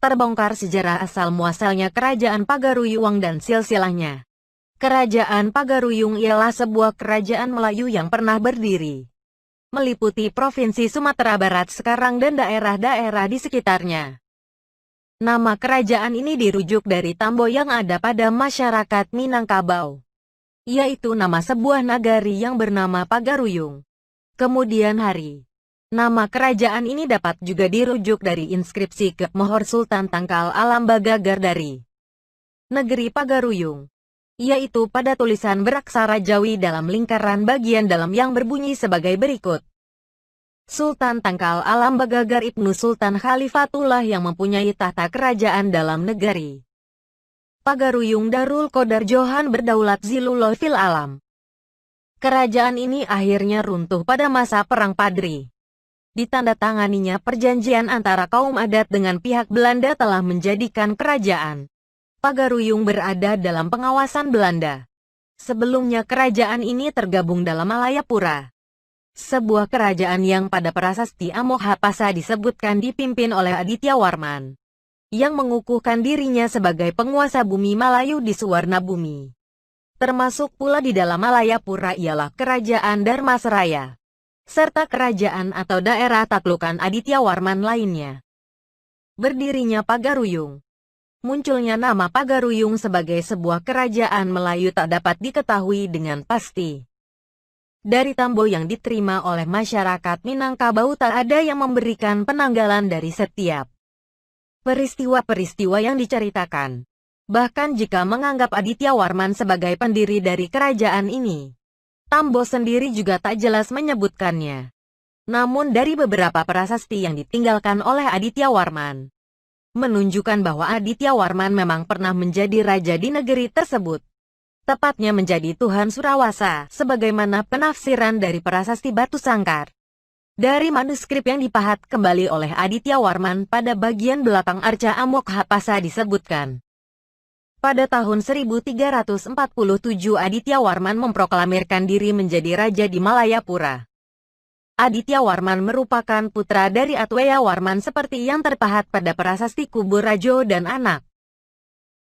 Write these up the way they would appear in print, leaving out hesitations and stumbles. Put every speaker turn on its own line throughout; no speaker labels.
Terbongkar sejarah asal-muasalnya Kerajaan Pagaruyung dan silsilahnya. Kerajaan Pagaruyung ialah sebuah kerajaan Melayu yang pernah berdiri, meliputi Provinsi Sumatera Barat sekarang dan daerah-daerah di sekitarnya. Nama kerajaan ini dirujuk dari tambo yang ada pada masyarakat Minangkabau, yaitu nama sebuah nagari yang bernama Pagaruyung. Kemudian hari, nama kerajaan ini dapat juga dirujuk dari inskripsi ke Mohor Sultan Tangkal Alam Bagagar dari negeri Pagaruyung, yaitu pada tulisan beraksara Jawi dalam lingkaran bagian dalam yang berbunyi sebagai berikut. Sultan Tangkal Alam Bagagar Ibnu Sultan Khalifatullah yang mempunyai tahta kerajaan dalam negeri Pagaruyung Darul Qodar Johan berdaulat Zilullah fil alam. Kerajaan ini akhirnya runtuh pada masa Perang Padri. Ditandatanganinya perjanjian antara kaum adat dengan pihak Belanda telah menjadikan kerajaan Pagaruyung berada dalam pengawasan Belanda. Sebelumnya kerajaan ini tergabung dalam Malayapura, sebuah kerajaan yang pada prasasti Amoghapasa disebutkan dipimpin oleh Aditya Warman, yang mengukuhkan dirinya sebagai penguasa bumi Malayu di Suwarnabumi. Termasuk pula di dalam Malayapura ialah Kerajaan Dharmasraya, serta kerajaan atau daerah taklukan Aditya Warman lainnya. Berdirinya Pagaruyung. Munculnya nama Pagaruyung sebagai sebuah kerajaan Melayu tak dapat diketahui dengan pasti. Dari tambo yang diterima oleh masyarakat Minangkabau tak ada yang memberikan penanggalan dari setiap peristiwa-peristiwa yang diceritakan. Bahkan jika menganggap Aditya Warman sebagai pendiri dari kerajaan ini, tambo sendiri juga tak jelas menyebutkannya. Namun dari beberapa prasasti yang ditinggalkan oleh Aditya Warman, menunjukkan bahwa Aditya Warman memang pernah menjadi raja di negeri tersebut. Tepatnya menjadi Tuhan Surawasa, sebagaimana penafsiran dari prasasti Batu Sangkar. Dari manuskrip yang dipahat kembali oleh Aditya Warman pada bagian belakang arca Amoghapasa disebutkan, pada tahun 1347 Aditya Warman memproklamirkan diri menjadi raja di Malayapura. Aditya Warman merupakan putra dari Atweya Warman seperti yang terpahat pada prasasti Kubur Rajo dan anak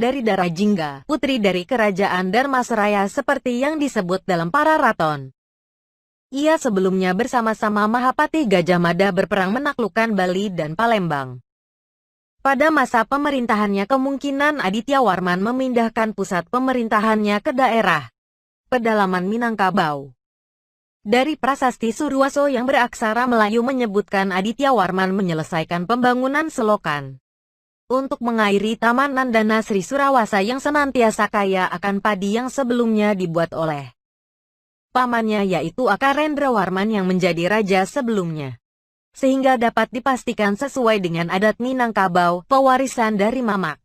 dari Dara Jingga, putri dari kerajaan Dharmasraya seperti yang disebut dalam para raton. Ia sebelumnya bersama-sama Mahapati Gajah Mada berperang menaklukkan Bali dan Palembang. Pada masa pemerintahannya kemungkinan Aditya Warman memindahkan pusat pemerintahannya ke daerah pedalaman Minangkabau. Dari prasasti Surwaso yang beraksara Melayu menyebutkan Aditya Warman menyelesaikan pembangunan selokan untuk mengairi Tamanan Dana Sri Surawasa yang senantiasa kaya akan padi yang sebelumnya dibuat oleh pamannya yaitu Akarendra Warman yang menjadi raja sebelumnya. Sehingga dapat dipastikan sesuai dengan adat Minangkabau, pewarisan dari mamak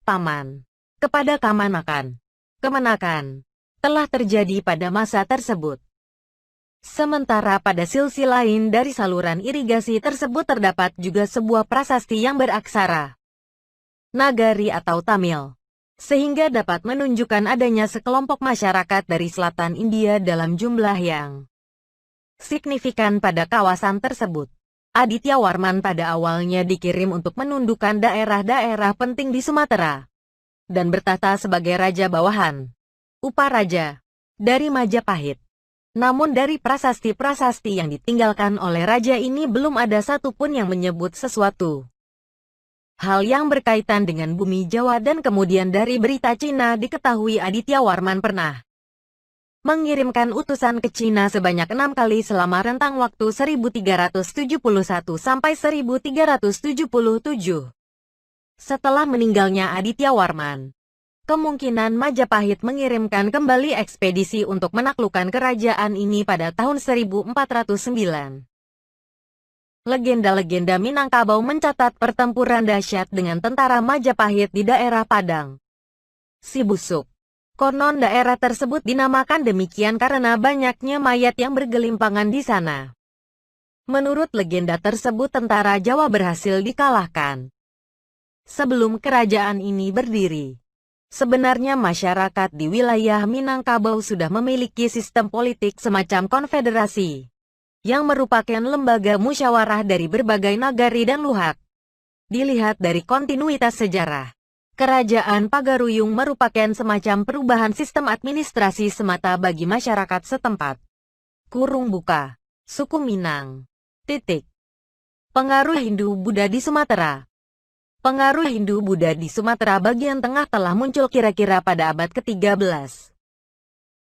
paman kepada kamanakan, kemenakan, telah terjadi pada masa tersebut. Sementara pada silsil lain dari saluran irigasi tersebut terdapat juga sebuah prasasti yang beraksara Nagari atau Tamil, sehingga dapat menunjukkan adanya sekelompok masyarakat dari selatan India dalam jumlah yang signifikan pada kawasan tersebut. Aditya Warman pada awalnya dikirim untuk menundukkan daerah-daerah penting di Sumatera dan bertahta sebagai raja bawahan, Uparaja, dari Majapahit. Namun dari prasasti-prasasti yang ditinggalkan oleh raja ini belum ada satupun yang menyebut sesuatu hal yang berkaitan dengan bumi Jawa, dan kemudian dari berita Cina diketahui Aditya Warman pernah mengirimkan utusan ke Cina sebanyak 6 kali selama rentang waktu 1371 sampai 1377. Setelah meninggalnya Aditya Warman, kemungkinan Majapahit mengirimkan kembali ekspedisi untuk menaklukkan kerajaan ini pada tahun 1409. Legenda-legenda Minangkabau mencatat pertempuran dahsyat dengan tentara Majapahit di daerah Padang Sibusuk. Konon daerah tersebut dinamakan demikian karena banyaknya mayat yang bergelimpangan di sana. Menurut legenda tersebut tentara Jawa berhasil dikalahkan sebelum kerajaan ini berdiri. Sebenarnya masyarakat di wilayah Minangkabau sudah memiliki sistem politik semacam konfederasi, yang merupakan lembaga musyawarah dari berbagai nagari dan luhak. Dilihat dari kontinuitas sejarah, Kerajaan Pagaruyung merupakan semacam perubahan sistem administrasi semata bagi masyarakat setempat. Kurung buka. Suku Minang. Titik. Pengaruh Hindu-Buddha di Sumatera. Pengaruh Hindu-Buddha di Sumatera bagian tengah telah muncul kira-kira pada abad ke-13.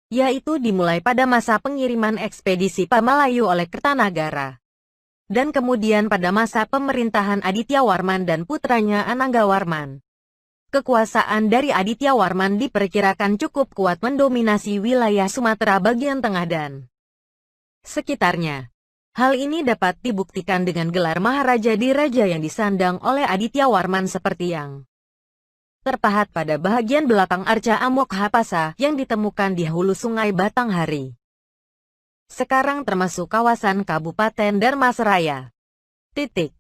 Yaitu dimulai pada masa pengiriman ekspedisi Pamalayu oleh Kertanagara. Dan kemudian pada masa pemerintahan Aditya Warman dan putranya Ananggawarman. Kekuasaan dari Aditya Warman diperkirakan cukup kuat mendominasi wilayah Sumatera bagian tengah dan sekitarnya. Hal ini dapat dibuktikan dengan gelar Maharaja di Raja yang disandang oleh Aditya Warman seperti yang terpahat pada bagian belakang arca Amoghapasa yang ditemukan di hulu sungai Batanghari. Sekarang termasuk kawasan Kabupaten Dharmasraya. Titik.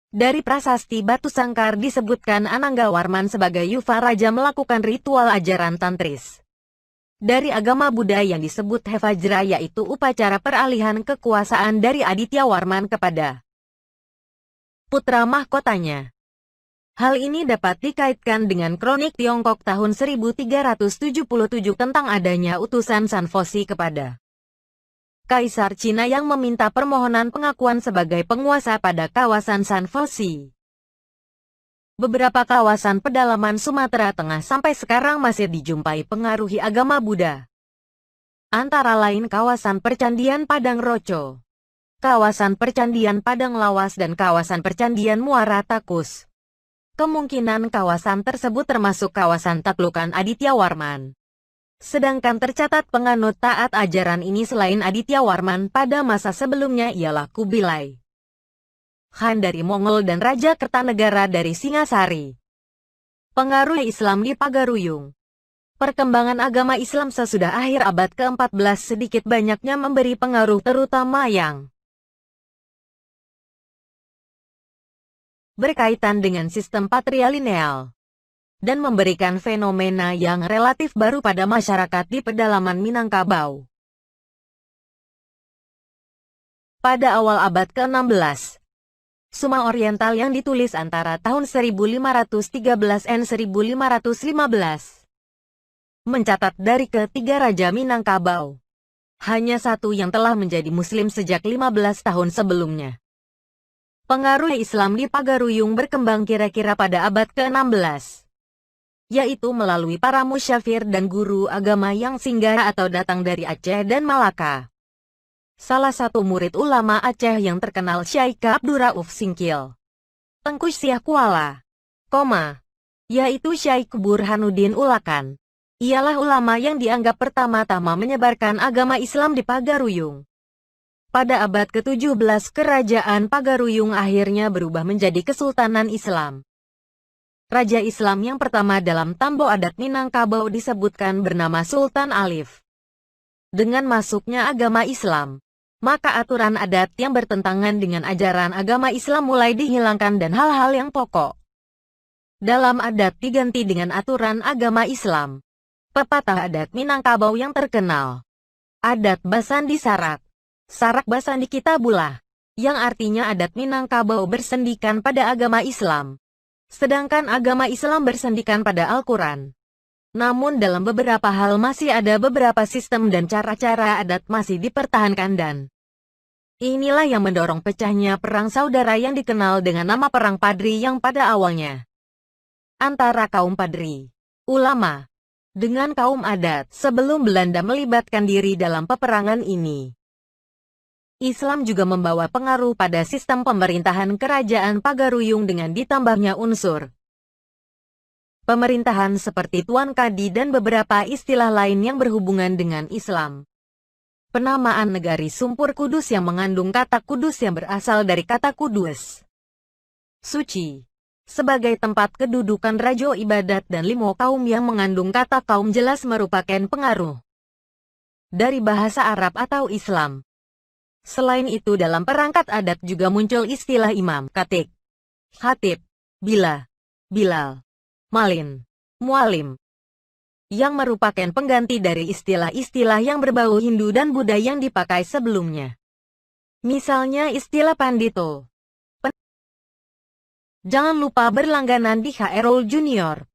Dari prasasti Batu Sangkar disebutkan Ananggawarman sebagai Yuva Raja melakukan ritual ajaran tantris. Dari agama Buddha yang disebut Hevajra yaitu upacara peralihan kekuasaan dari Aditya Warman kepada putra mahkotanya. Hal ini dapat dikaitkan dengan kronik Tiongkok tahun 1377 tentang adanya utusan Sanfosi kepada Kaisar Cina yang meminta permohonan pengakuan sebagai penguasa pada kawasan Sanfosi. Beberapa kawasan pedalaman Sumatera Tengah sampai sekarang masih dijumpai pengaruhi agama Buddha. Antara lain kawasan Percandian Padang Roco, kawasan Percandian Padang Lawas dan kawasan Percandian Muara Takus. Kemungkinan kawasan tersebut termasuk kawasan taklukan Aditya Warman. Sedangkan tercatat penganut taat ajaran ini selain Aditya Warman pada masa sebelumnya ialah Kubilai Khan dari Mongol dan Raja Kertanegara dari Singasari. Pengaruh Islam di Pagaruyung. Perkembangan agama Islam sesudah akhir abad ke-14 sedikit banyaknya memberi pengaruh terutama yang berkaitan dengan sistem patrilineal dan memberikan fenomena yang relatif baru pada masyarakat di pedalaman Minangkabau. Pada awal abad ke-16, Suma Oriental yang ditulis antara tahun 1513 dan 1515 mencatat dari ketiga Raja Minangkabau, hanya satu yang telah menjadi Muslim sejak 15 tahun sebelumnya. Pengaruh Islam di Pagaruyung berkembang kira-kira pada abad ke-16. Yaitu melalui para musyafir dan guru agama yang singgah atau datang dari Aceh dan Malaka. Salah satu murid ulama Aceh yang terkenal Syekh Abdurrauf Singkil Tengku Syekh Kuala, yaitu Syekh Burhanuddin Ulakan. Ialah ulama yang dianggap pertama-tama menyebarkan agama Islam di Pagaruyung. Pada abad ke-17 kerajaan Pagaruyung akhirnya berubah menjadi Kesultanan Islam. Raja Islam yang pertama dalam tambo adat Minangkabau disebutkan bernama Sultan Alif. Dengan masuknya agama Islam, maka aturan adat yang bertentangan dengan ajaran agama Islam mulai dihilangkan dan hal-hal yang pokok dalam adat diganti dengan aturan agama Islam. Pepatah adat Minangkabau yang terkenal, adat Basandi Sarak, Sarak Basandi Kitabulah, yang artinya adat Minangkabau bersendikan pada agama Islam. Sedangkan agama Islam bersendikan pada Al-Quran. Namun dalam beberapa hal masih ada beberapa sistem dan cara-cara adat masih dipertahankan dan inilah yang mendorong pecahnya perang saudara yang dikenal dengan nama Perang Padri yang pada awalnya antara kaum Padri, ulama, dengan kaum adat sebelum Belanda melibatkan diri dalam peperangan ini. Islam juga membawa pengaruh pada sistem pemerintahan kerajaan Pagaruyung dengan ditambahnya unsur pemerintahan seperti Tuan Kadi dan beberapa istilah lain yang berhubungan dengan Islam. Penamaan negari Sumpur Kudus yang mengandung kata kudus yang berasal dari kata kudus, suci, sebagai tempat kedudukan rajo ibadat dan limo kaum yang mengandung kata kaum jelas merupakan pengaruh dari bahasa Arab atau Islam. Selain itu dalam perangkat adat juga muncul istilah imam, khatib, bila, bilal, malin, mualim, yang merupakan pengganti dari istilah-istilah yang berbau Hindu dan Buddha yang dipakai sebelumnya. Misalnya istilah pandito, Jangan lupa berlangganan di HR Junior.